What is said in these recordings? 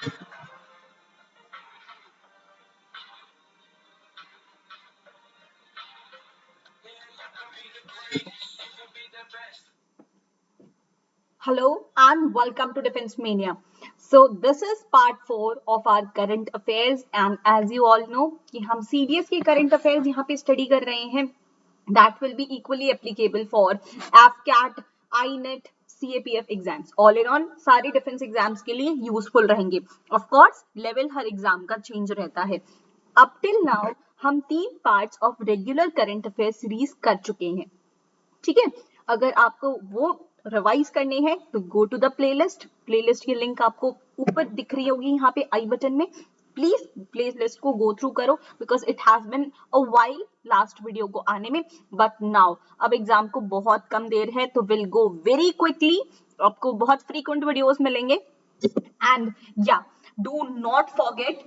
Hello and welcome to Defense Mania. So this is part 4 of our current affairs and as you all know कि हम CDS के current affairs यहाँ पे study कर रहे हैं. That will be equally applicable for AFCAT, INET, CAPF exams. All in all सारे defense exams के लिए useful रहेंगे. Of course level her exam का change रहता है. Up till now हम 3 parts of regular current affairs series कर चुके हैं. ठीक है, अगर आपको वो रिवाइज करनी है तो go to the playlist. Playlist की लिंक आपको ऊपर दिख रही होगी यहाँ पे आई बटन में. प्लीज प्लेलिस्ट को गो थ्रू करो because it has been a while last video को आने में, बट नाउ अब एग्जाम को बहुत कम देर है तो विल गो वेरी क्विकली. आपको बहुत फ्रीक्वेंट वीडियोस मिलेंगे एंड या do not forget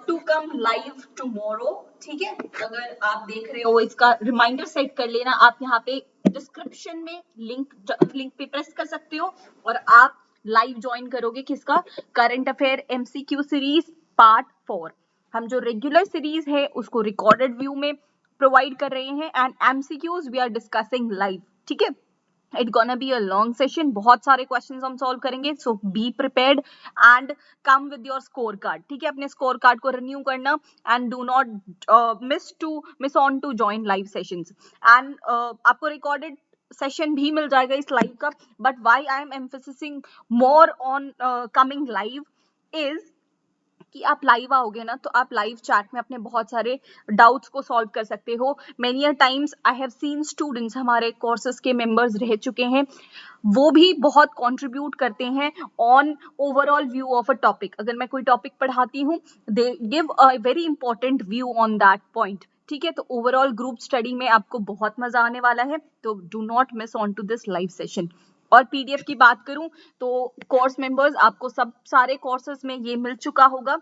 to come live tomorrow. ठीक है, अगर आप देख रहे हो इसका रिमाइंडर सेट कर लेना. आप यहाँ पे डिस्क्रिप्शन में लिंक पे प्रेस कर सकते हो और आप लाइव ज्वाइन करोगे किसका, current affair MCQ series part 4. हम जो रेगुलर सीरीज है उसको रिकॉर्डेड व्यू में प्रोवाइड कर रहे हैं and MCQs we are discussing live. ठीक है, it gonna be a long session, बहुत सारे क्वेश्चंस हम सॉल्व करेंगे. So be prepared and come with your score card. ठीक है, अपने स्कोर कार्ड को रिन्यू करना and do not miss on to join live sessions. And आपको रिकॉर्डेड सेशन भी मिल जाएगा इस लाइव का. But why I am emphasising more on coming live is कि आप लाइव आओगे ना तो आप लाइव चैट में अपने बहुत सारे डाउट्स को सॉल्व कर सकते हो. Many a times I have seen students, हमारे कोर्सेज के मेंबर्स रह चुके हैं, वो भी बहुत कंट्रीब्यूट करते हैं on overall view of a topic. अगर मैं कोई टॉपिक पढ़ाती हूँ they give a very important view on that point. ठीक है, तो ओवरऑल ग्रुप स्टडी में आपको बहुत मजा आने वाला है. तो do not miss on to this live session. और पीडीएफ की बात करूं तो कोर्स मेंबर्स आपको सब सारे कोर्सेज में ये मिल चुका होगा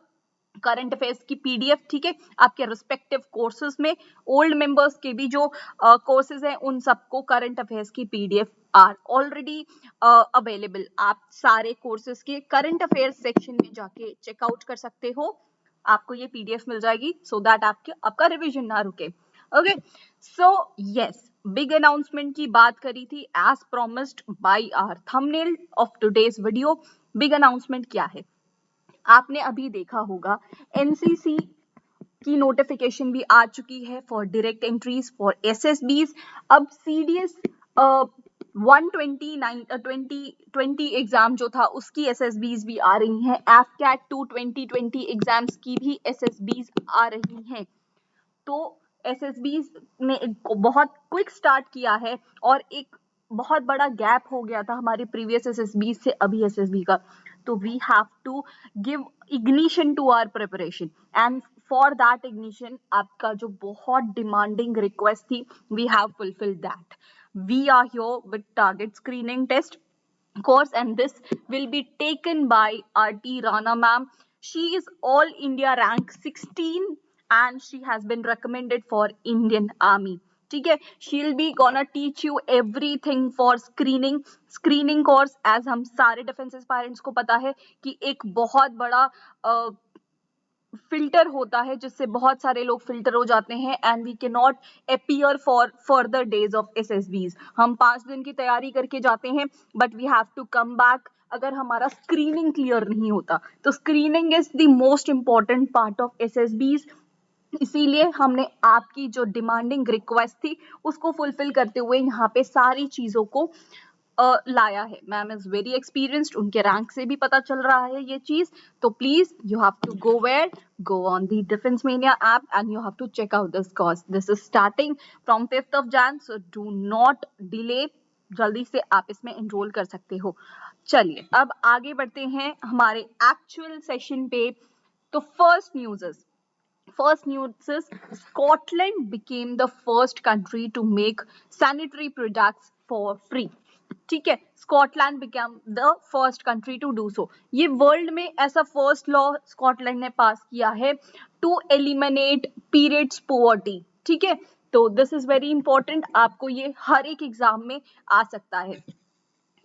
करंट अफेयर्स की पीडीएफ. ठीक है, आपके रिस्पेक्टिव कोर्सेज में ओल्ड मेंबर्स के भी जो कोर्सेज हैं उन सबको करंट अफेयर्स की पीडीएफ आर ऑलरेडी अवेलेबल. आप सारे कोर्सेज के करंट अफेयर्स सेक्शन में जाके चेकआउट कर सकते हो. आपको ये पीडीएफ मिल जाएगी सो दैट आपका रिवीजन ना रुके. Okay, so yes, big announcement की बात करी थी as promised by our thumbnail of today's video. Big announcement क्या है आपने अभी देखा होगा, एनसीसी की नोटिफिकेशन भी आ चुकी है फॉर डायरेक्ट एंट्रीज फॉर एसएसबीज. अब सीडीएस 2020 एग्जाम जो था उसकी एसएसबीज भी आ रही हैं. एफकैट 2 2020 एग्जाम्स की भी एसएसबीज आ रही हैं. तो एसएसबीज ने बहुत क्विक स्टार्ट किया है और एक बहुत बड़ा गैप हो गया था हमारे प्रीवियस एसएसबी से अभी एसएसबी का. तो we have to give ignition to our preparation and for that ignition आपका जो बहुत डिमांडिंग रिक्वेस्ट थी we have fulfilled that. We are here with target screening test course and this will be taken by RT Rana ma'am. She is all India rank 16 and she has been recommended for Indian Army. ठीक है, she'll be gonna teach you everything for screening course. as हम सारे defence aspirants को पता है कि एक बहुत बड़ा फिल्टर होता है जिससे बहुत सारे लोग फिल्टर हो जाते हैं and we can not appear for further days of SSBs. हम 5 दिन की तैयारी करके जाते हैं but we have to come back अगर हमारा स्क्रीनिंग क्लियर नहीं होता. तो screening is the most important part of SSBs. इसीलिए हमने आपकी जो डिमांडिंग रिक्वेस्ट थी उसको फुलफिल करते हुए यहाँ पे सारी चीजों को लाया है. मैम इज वेरी एक्सपीरियंस्ड, उनके रैंक से भी पता चल रहा है ये चीज. तो please you have to go where go on the Defense Mania app and you have to check out this course. This is starting from 5th of Jan, so do not delay. जल्दी से आप इसमें enrol कर सकते हो. चलिए अब आगे बढ़ते हैं हमारे एक्चुअल सेशन पे. तो first news is Scotland became the first country to make sanitary products for free. ठीक है, Scotland become the first country to do so. ये वर्ल्ड में ऐसा फर्स्ट लॉ स्कॉटलैंड ने पास किया है टू एलिमिनेट पीरियड्स पॉवर्टी. ठीक है, तो दिस इज वेरी इंपॉर्टेंट, आपको ये हर एक एग्जाम में आ सकता है.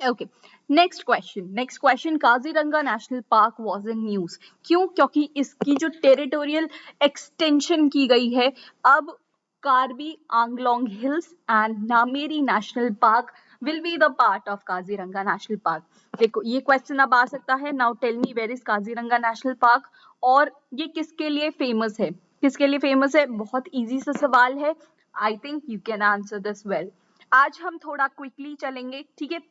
Okay, next question, Kaziranga national park was in news. क्यों? क्योंकि इसकी जो टेरिटोरियल एक्सटेंशन की गई है, अब Karbi Anglong hills and Nameri national park will be the part of Kaziranga national park. देखो ये क्वेश्चन अब आ सकता है, now tell me where is Kaziranga national park, और ये किसके लिए फेमस है? किसके लिए फेमस है? बहुत इजी सा सवाल है, I think you can answer this well. आज हम थोड़ा क्विकली चलेंगे, ठीक है,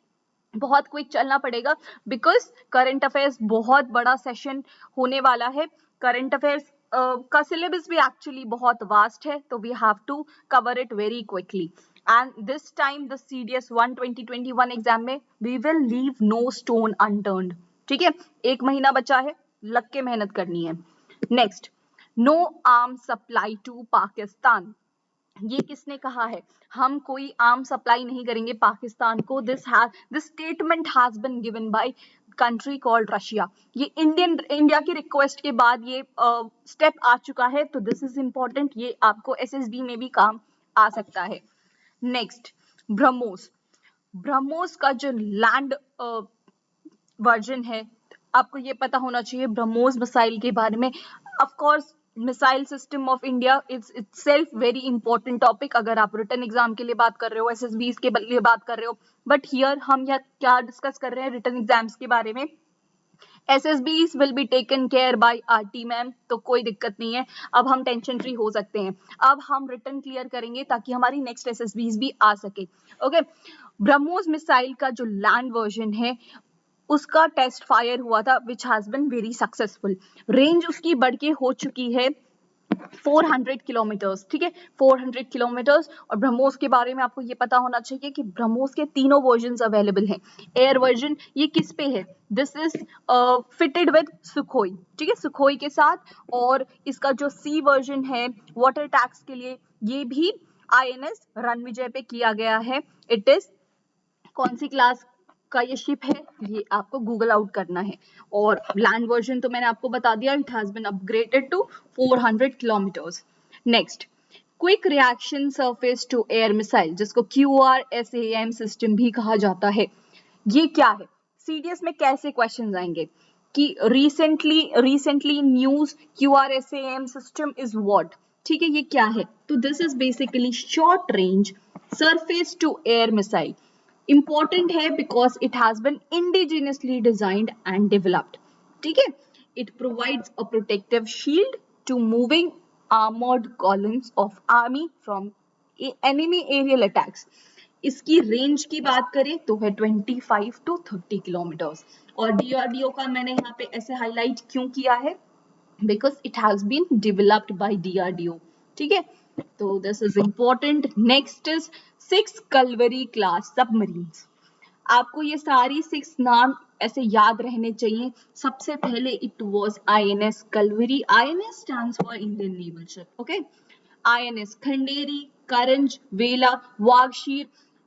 बहुत क्विक चलना पड़ेगा, बिकॉज करंट अफेयर्स बहुत बड़ा सेशन होने वाला है। करंट अफेयर्स का सिलेबस भी एक्चुअली बहुत वास्ट है, तो we have to cover it very quickly. And this time the CDS 1 2021 exam में we will leave no stone unturned. ठीक है, 1 महीना बचा है, लग के मेहनत करनी है। Next, no arms supply to Pakistan. ये किसने कहा है? हम कोई आर्म सप्लाई नहीं करेंगे पाकिस्तान को। This statement has been given by country called Russia. ये इंडिया की रिक्वेस्ट के बाद ये स्टेप आ चुका है, तो दिस इज इंपॉर्टेंट, ये आपको SSB में भी काम आ सकता है। नेक्स्ट, ब्रह्मोस। ब्रह्मोस का जो लैंड वर्जन है, आपको ये पता होना चाहिए ब्रह्मोस मिसाइल के बारे में। Of course missile system of India is itself very important topic, अगर आप रिटन एग्जाम के लिए बात कर रहे हो, SSB के लिए बात कर रहे हो, बट हियर हम यहाँ क्या डिस्कस कर रहे हैं? रिटन एग्जाम्स के बारे में। SSBs will be taken care by RT ma'am, तो कोई दिक्कत नहीं है, अब हम टेंशन फ्री हो सकते हैं। अब हम रिटन क्लियर करेंगे ताकि हमारी नेक्स्ट SSBs भी आ सके। ओके, ब्रह्मोस मिसाइल का जो लैंड वर्जन है, उसका टेस्ट फायर हुआ था, which has been very successful. Range उसकी बढ़ के हो चुकी है 400 किलोमीटर्स। ठीक है, 400 किलोमीटर्स। और ब्रह्मोस के बारे में आपको ये पता होना चाहिए कि ब्रह्मोस के तीनों वर्जन अवेलेबल हैं। एयर वर्जन ये किस पे है? This is fitted with Sukhoi. ठीक है, सुखोई के साथ। और इसका जो सी वर्जन है वाटर टैक्स के लिए, ये भी INS रणविजय पे किया गया है। इट इज कौन सी क्लास का ये शिप है, ये आपको गूगल आउट करना है। और लैंड वर्जन तो मैंने आपको बता दिया, it has been upgraded to 400 kilometres. Next, quick reaction surface to air missile, जिसको QRSAM सिस्टम भी कहा जाता है। ये क्या है? CDS में कैसे क्वेश्चंस आएंगे कि recently news QRSAM system is what? ठीक है, ये क्या है? तो this is basically short range surface to air missile. Important है because it has been indigenously designed and developed. ठीक है, it provides a protective shield to moving armoured columns of army from enemy aerial attacks. इसकी range की बात करें तो है 25 to 30 kilometres. और DRDO का मैंने यहाँ पे ऐसे हाईलाइट क्यों किया है? Because it has been developed by DRDO। ठीक है, तो this is important. Next is 6 Kalvari class submarines. आपको ये सारी 6 नाम ऐसे याद रहने चाहिए। सबसे पहले it was INS Kalvari. INS stands for Indian naval ship. Okay, INS Khanderi, Karanj, Vela, Vagsheer,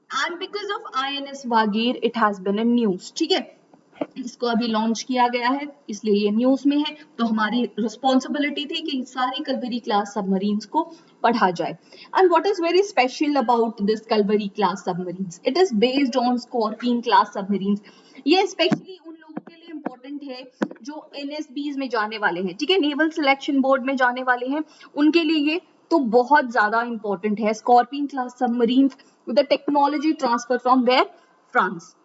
and because of INS Vagir it has been in news. ठीक है, इसको अभी लॉन्च किया गया है, इसलिए ये न्यूज में है। तो हमारी रिस्पॉन्सिबिलिटी थी कि सारी कल्वरी क्लास सबमरीन्स को पढ़ा जाए। And what is very special about this Kalvari class submarines? It is based on Scorpene class submarines. ये स्पेशली उन लोगों के लिए इंपॉर्टेंट है जो NSBs में जाने वाले हैं। ठीक है, नेवल सिलेक्शन बोर्ड में जाने वाले हैं, उनके लिए ये तो बहुत ज्यादा इंपॉर्टेंट है। Scorpion class submarines with the technology transfer from where? France.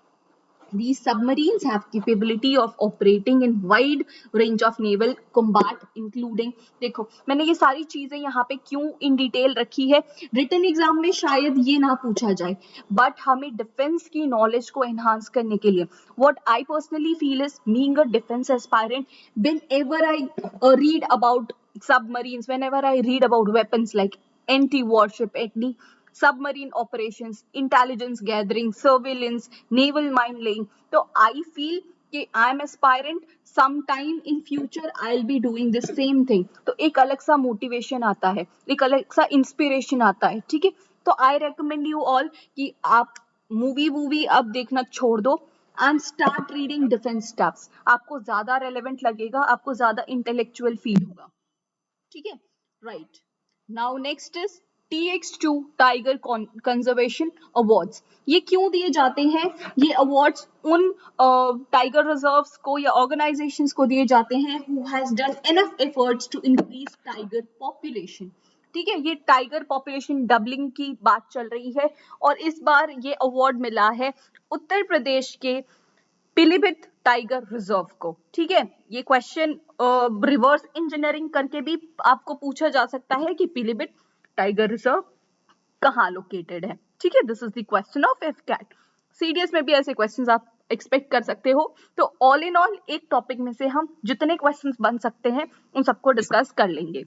These submarines have capability of operating in wide range of naval combat including, देखो मैंने ये सारी चीजें यहाँ पे क्यों इन डिटेल रखी है, रिटन एग्जाम में शायद ये ना पूछा जाए, बट हमें डिफेंस की नॉलेज को एनहांस करने के लिए, what I personally feel is being a defence aspirant, whenever I read about submarines, whenever I read about weapons like anti-warship, submarine operations, intelligence gathering, surveillance, naval mine laying, तो I feel कि I am aspirant, sometime in future I'll be doing the same thing। तो एक अलग सा motivation आता है, एक अलग सा इंस्पिरेशन आता है। ठीक है, तो I recommend you all कि आप मूवी अब देखना छोड़ दो and start reading defence stuffs. आपको ज्यादा रेलेवेंट लगेगा, आपको ज्यादा इंटेलेक्चुअल फील होगा। ठीक है, right. Now next is TX2 tiger conservation awards. ये क्यों दिए जाते हैं? ये अवार्ड्स उन टाइगर रिजर्व्स को या ऑर्गेनाइजेशंस को दिए जाते हैं who has done enough efforts to increase tiger population. ठीक है, ये टाइगर पॉपुलेशन डबलिंग की बात चल रही है और इस बार ये अवार्ड मिला है उत्तर प्रदेश के पीलीभीत टाइगर रिजर्व को। ठीक है, ये क्वेश्चन रिवर्स इंजीनियरिंग करके भी आपको पूछा जा सकता है कि पीलीभीत टाइगर रिजर्व कहाँ लोकेटेड है। ठीक है, this is the question of AFCAT. CDS में भी ऐसे क्वेश्चंस आप एक्सपेक्ट कर सकते हो। तो ऑल इन ऑल एक टॉपिक में से हम जितने क्वेश्चंस बन सकते हैं उन सबको डिस्कस कर लेंगे।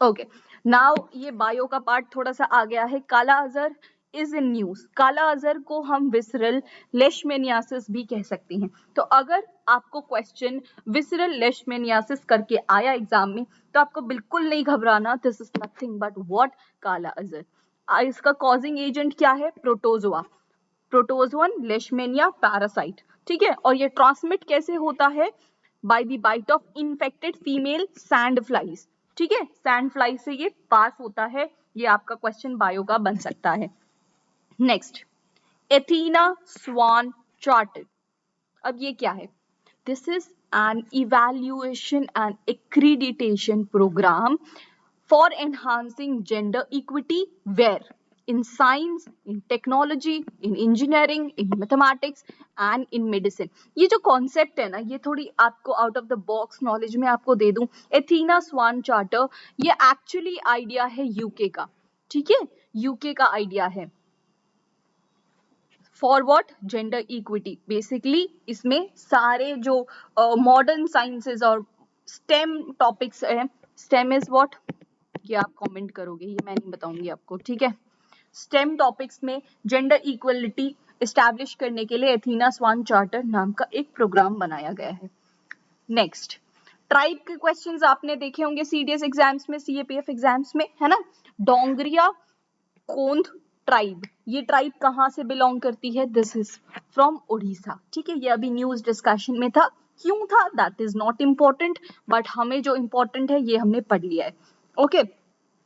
ओके, नाउ ये बायो का पार्ट थोड़ा सा आ गया है। काला अजहर इज इन न्यूज। काला अजहर को हम विसरल लेशमेनियासिस भी कह सकते हैं। तो अगर आपको क्वेश्चन विसरल लेशमेनियासिस करके आया एग्जाम में तो आपको बिल्कुल नहीं घबराना। This is nothing but what kala azar. इसका कॉजिंग एजेंट क्या है? Protozoa, protozoan leishmania parasite. ठीक है, और ये ट्रांसमिट कैसे होता है? By the bite of infected female sand flies. ठीक है, सैंड फ्लाई से ये पास होता है। ये आपका क्वेश्चन बायो का बन सकता है। Next, Athena Swan charter. अब ये क्या है? This is an evaluation and accreditation programme for enhancing gender equity where in science, in technology, in engineering, in mathematics and in medicine। ये जो कॉन्सेप्ट है ना, ये थोड़ी आपको out of the box knowledge में आपको दे दूं। एथीना स्वान चार्टर ये एक्चुअली आइडिया है यूके का। ठीक है, यूके का आइडिया है for what? Gender equity. Basically इसमें सारे जो मॉडर्न साइंसेज और स्टेम टॉपिक्स है। Stem is what? ये आप कमेंट करोगे, ये मैं नहीं बताऊंगी आपको। ठीक है, स्टेम टॉपिक्स में जेंडर इक्वलिटी एस्टैब्लिश करने के लिए एथीना स्वान चार्टर नाम का एक प्रोग्राम बनाया गया है। नेक्स्ट, ट्राइब के क्वेश्चंस आपने देखे होंगे सीडीएस एग्जाम्स में, सीएपीएफ एग्जाम्स में, है ना। डोंगरिया कोंद ट्राइब, ये ट्राइब कहाँ से बिलोंग करती है? This is from Orissa. ठीक है, ये अभी न्यूज डिस्कशन में था। क्यों था? That is not important, but हमें जो इम्पोर्टेंट है ये हमने पढ़ लिया है। Okay,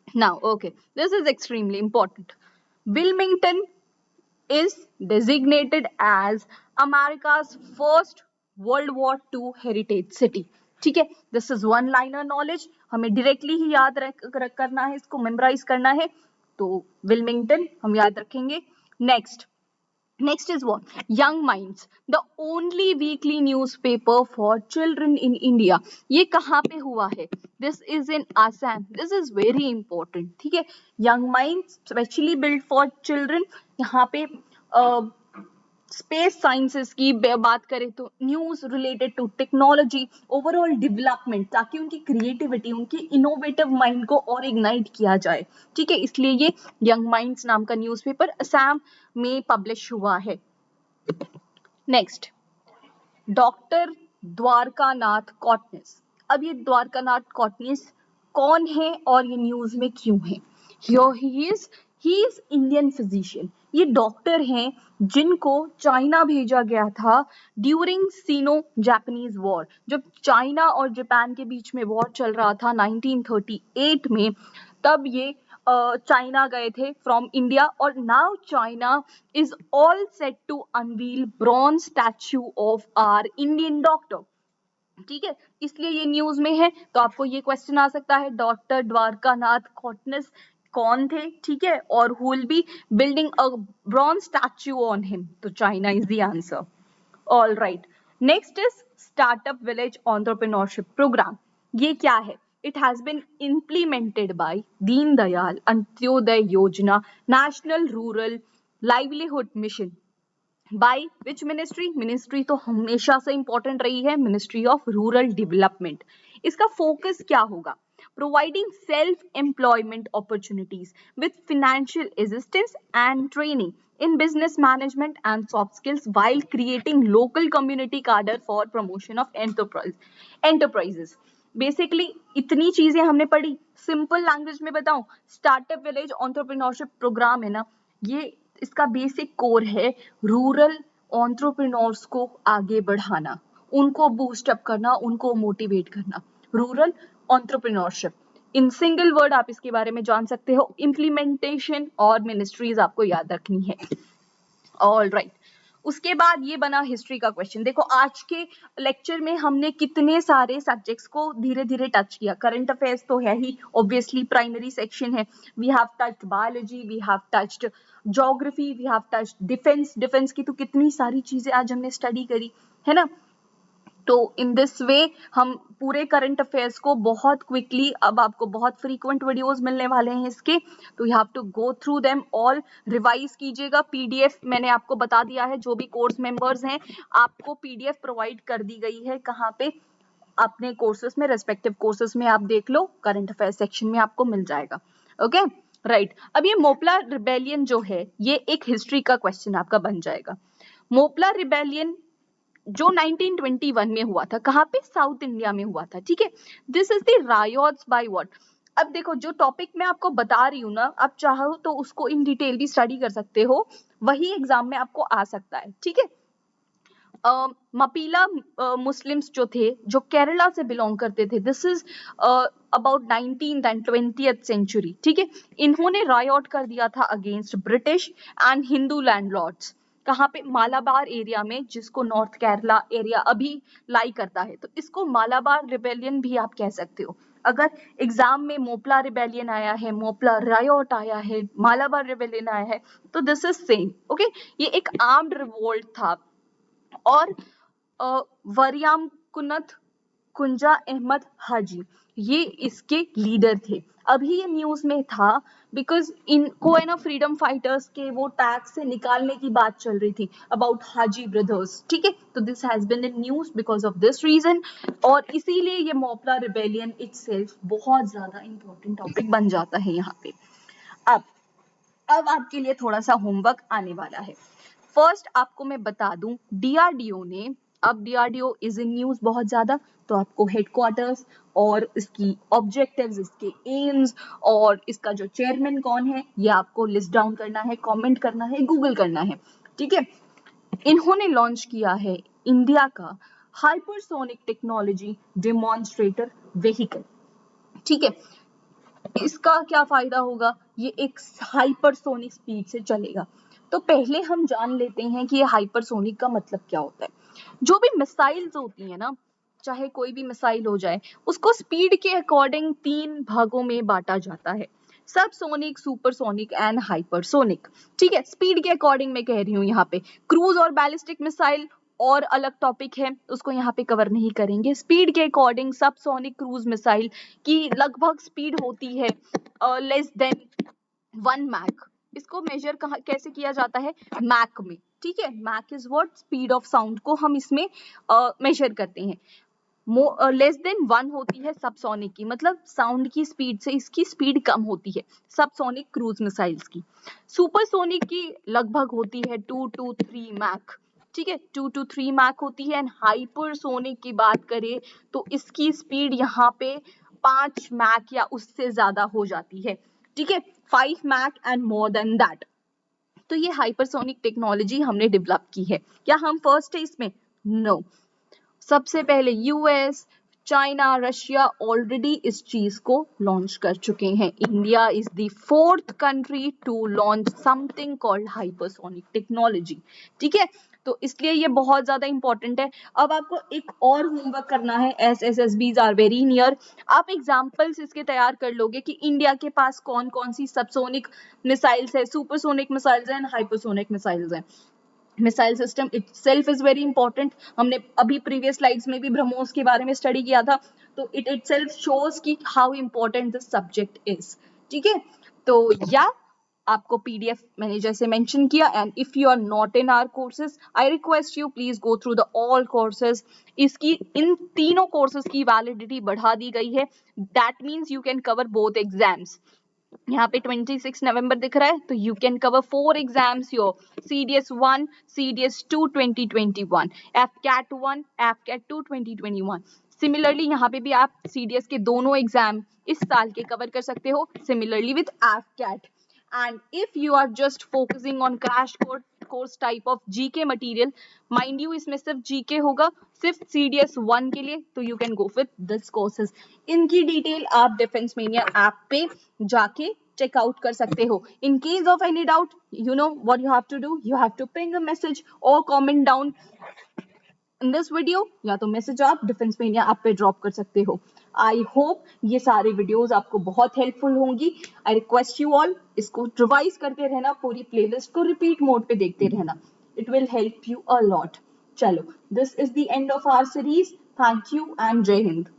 now okay, this is extremely important. Wilmington is designated as America's first World War II heritage city। ठीक है, this is one liner knowledge, हमें directly ही याद करना है, इसको memorize करना है। तो विल्मिंगटन हम याद रखेंगे। Next is what? Young Minds, the only weekly newspaper for children in India। ये कहाँ पे हुआ है? This is in Assam. This is very important। ठीक है, Young Minds specially built for children। यहाँ पे स्पेस साइंसेस की बात करें तो news related to technology, overall development, ताकि उनकी क्रिएटिविटी, उनकी इनोवेटिव माइंड को और इग्नाइट किया जाए। ठीक है, इसलिए ये यंग माइंड्स नाम का न्यूज़पेपर असम में पब्लिश हुआ है। Next, doctor Dwarkanath Kotnis. अब ये द्वारकानाथ कॉटनिस कौन है और ये न्यूज में क्यों है? He is Indian physician. ये डॉक्टर हैं जिनको चाइना भेजा गया था ड्यूरिंग सीनो जापानीज वॉर। जब चाइना और जापान के बीच में वॉर चल रहा था 1938 में, तब ये चाइना गए थे फ्रॉम इंडिया। और now China is all set to unveil bronze statue of our Indian doctor. ठीक है, इसलिए ये न्यूज में है। तो आपको ये क्वेश्चन आ सकता है, डॉक्टर द्वारकानाथ कॉटनिस कौन थे? ठीक है, और who will be building a bronze statue on him? तो China is the answer. All right, next is startup village entrepreneurship programme. ये क्या है? It has been implemented by Deen Dayal Antyodaya Yojana National Rural Livelihood Mission by which ministry? Ministry तो हमेशा से important रही है, ministry of rural development. इसका focus क्या होगा? Providing self employment opportunities with financial assistance and training in business management and soft skills while creating local community cadre for promotion of enterprises। Basically इतनी चीजें हमने पढ़ी। Simple language में बताऊं, startup village entrepreneurship programme है ना, ये इसका बेसिक कोर है रूरल एंटरप्रेन्योर्स को आगे बढ़ाना, उनको बूस्ट अप करना, उनको मोटिवेट करना। Rural entrepreneurship in single word आप इसके बारे में जान सकते हो, इम्प्लीमेंटेशन और मिनिस्ट्रीज आपको याद रखनी है। ऑल राइट, उसके बाद ये बना हिस्ट्री का क्वेश्चन। देखो आज के लेक्चर में हमने कितने सारे सब्जेक्ट्स को धीरे धीरे टच किया। करंट अफेयर्स तो है ही, ऑब्वियसली प्राइमरी सेक्शन है। We have touched biology, we have touched geography, we have touched defence. Defence की तो कितनी सारी चीजें आज हमने स्टडी करी है ना। तो इन दिस वे हम पूरे करंट अफेयर्स को बहुत क्विकली, अब आपको बहुत फ्रीक्वेंट वीडियोस मिलने वाले हैं इसके, तो you have to go through them all, revise कीजिएगा। पीडीएफ मैंने आपको बता दिया है, जो भी कोर्स मेंबर्स हैं आपको पीडीएफ प्रोवाइड कर दी गई है। कहाँ पे? अपने कोर्सेज में, रेस्पेक्टिव कोर्सेज में आप देख लो, करंट अफेयर सेक्शन में आपको मिल जाएगा। Okay right. अब ये मोपला रिबेलियन जो है, ये एक हिस्ट्री का क्वेश्चन आपका बन जाएगा। मोपला रिबेलियन जो 1921 में हुआ था, कहाँ पे? साउथ इंडिया में हुआ था, ठीक है। This is the riots by what. अब देखो जो टॉपिक मैं आपको बता रही हूँ ना, आप चाहो तो उसको इन डिटेल भी स्टडी कर सकते हो, वही एग्जाम में आपको आ सकता है, ठीक है। मपीला मुस्लिम्स जो थे, जो केरला से बिलोंग करते थे, this is about 19th and 20th century, ठीक है। इन्होंने रायॉट कर दिया था against British and Hindu landlords. कहाँ पे? मालाबार एरिया में, जिसको नॉर्थ केरला एरिया अभी लाई करता है, तो इसको मालाबार रिबेलियन भी आप कह सकते हो। अगर एग्जाम में मोपला रिबेलियन आया है, मोपला रायोट आया है, मालाबार रिबेलियन आया है, तो दिस इज सेम, ओके। ये एक आर्म्ड रिवोल्ट था और वरियाम कुनत कुंजा अहमद हाजी ये इसके लीडर थे। अभी ये न्यूज में था बिकॉज इनको है ना फ्रीडम फाइटर्स के वो टैक्स से निकालने की बात चल रही थी अबाउट हाजी ब्रदर्स, ठीक है। तो this has been in news because of this reason, और इसीलिए ये मोपला रिबेलियन इटसेल्फ बहुत ज्यादा इंपॉर्टेंट टॉपिक बन जाता है यहाँ पे। अब आपके लिए थोड़ा सा होमवर्क आने वाला है। फर्स्ट आपको मैं बता दूं, डीआरडीओ ने, अब डीआरडीओ इज इन न्यूज बहुत ज्यादा, तो आपको हेडक्वार्टर्स और इसकी ऑब्जेक्टिव्स, इसके एम्स और इसका जो चेयरमैन कौन है, ये आपको लिस्ट डाउन करना है, कमेंट करना है, गूगल करना है, ठीक है। इन्होंने लॉन्च किया है इंडिया का हाइपरसोनिक टेक्नोलॉजी डेमोन्स्ट्रेटर व्हीकल, ठीक है। इसका क्या फायदा होगा? ये एक हाइपरसोनिक स्पीड से चलेगा। तो पहले हम जान लेते हैं कि ये हाइपरसोनिक का मतलब क्या होता है। जो भी मिसाइल्स होती है ना, चाहे कोई भी मिसाइल हो जाए, उसको स्पीड के अकॉर्डिंग 3 भागों में बांटा जाता है, सबसोनिक, सुपरसोनिक एंड हाइपरसोनिक, ठीक है। स्पीड के अकॉर्डिंग मैं कह रही हूँ यहाँ पे। क्रूज और बैलिस्टिक मिसाइल और अलग टॉपिक है, उसको यहाँ पे कवर नहीं करेंगे। स्पीड के अकॉर्डिंग सबसोनिक क्रूज मिसाइल की लगभग स्पीड होती है लेस देन 1 मैक। इसको मेजर कहाँ कैसे किया जाता है? मैक में, ठीक है। Mach is what? Speed of sound को हम इसमें मेजर करते हैं। लेस देन 1 होती है सबसोनिक की, मतलब साउंड की स्पीड से इसकी स्पीड कम होती है, सबसोनिक क्रूज मिसाइल्स की। सुपरसोनिक की लगभग होती है 2 to 3 मैक, ठीक है, 2 to 3 मैक होती है। एंड हाइपरसोनिक की बात करें तो इसकी स्पीड यहाँ पे 5 मैक या उससे ज्यादा हो जाती है, ठीक है, 5 Mach and more than that. तो ये हाइपरसोनिक टेक्नोलॉजी हमने डेवलप की है। क्या हम फर्स्ट है इसमें? नो। सबसे पहले यूएस, चाइना, रशिया ऑलरेडी इस चीज को लॉन्च कर चुके हैं। India is the 4th country to launch something called hypersonic technology, ठीक है। तो इसलिए ये बहुत ज्यादा इंपॉर्टेंट है। अब आपको एक और होमवर्क करना है, SSBs आर वेरी नियर। आप एग्जाम्पल्स इसके तैयार कर लोगे कि इंडिया के पास कौन कौन सी सबसोनिक मिसाइल्स है, सुपरसोनिक मिसाइल्स हैं, हाइपरसोनिक मिसाइल्स हैं। Missile system itself is very important. हमने अभी प्रीवियस स्लाइड्स में भी ब्रह्मोस के बारे में स्टडी किया था, तो इट इटसेल्फ शोज कि how important this subject is, ठीक है। तो या आपको पीडीएफ मैंने जैसे मेंशन किया, and if you are not in our courses, I request you please go through the all courses. इसकी इन तीनों कोर्सेज की वैलिडिटी बढ़ा दी गई है, that means you can cover both exams. यहाँ पे 26 नवंबर दिख रहा है, तो you can cover 4 exams, your CDS 1, CDS 2 2021, FCAT 1, FCAT 2 2021। Similarly यहाँ पे भी आप CDS के दोनों एग्जाम इस साल के कवर कर सकते हो, similarly with FCAT। And if you are just focusing on crash course type of GK material. Mind you इसमें सिर्फ जीके होगा, सिर्फ CDS 1 के लिए, तो you can go with this courses. इनकी डिटेल आप डिफेंस मेनिया ऐप पे जाके चेकआउट कर सकते हो। In case of any doubt, you know what you have to do, you have to ping a message or comment down in this video, या तो message आप डिफेंस मेनिया ऐप पे drop कर सकते हो। आई होप ये सारे videos आपको बहुत हेल्पफुल होंगी। आई रिक्वेस्ट यू ऑल, इसको रिवाइज करते रहना, पूरी प्लेलिस्ट को रिपीट मोड पे देखते रहना, it will help you a lot. चलो, this is the end of our series. Thank you and Jai Hind.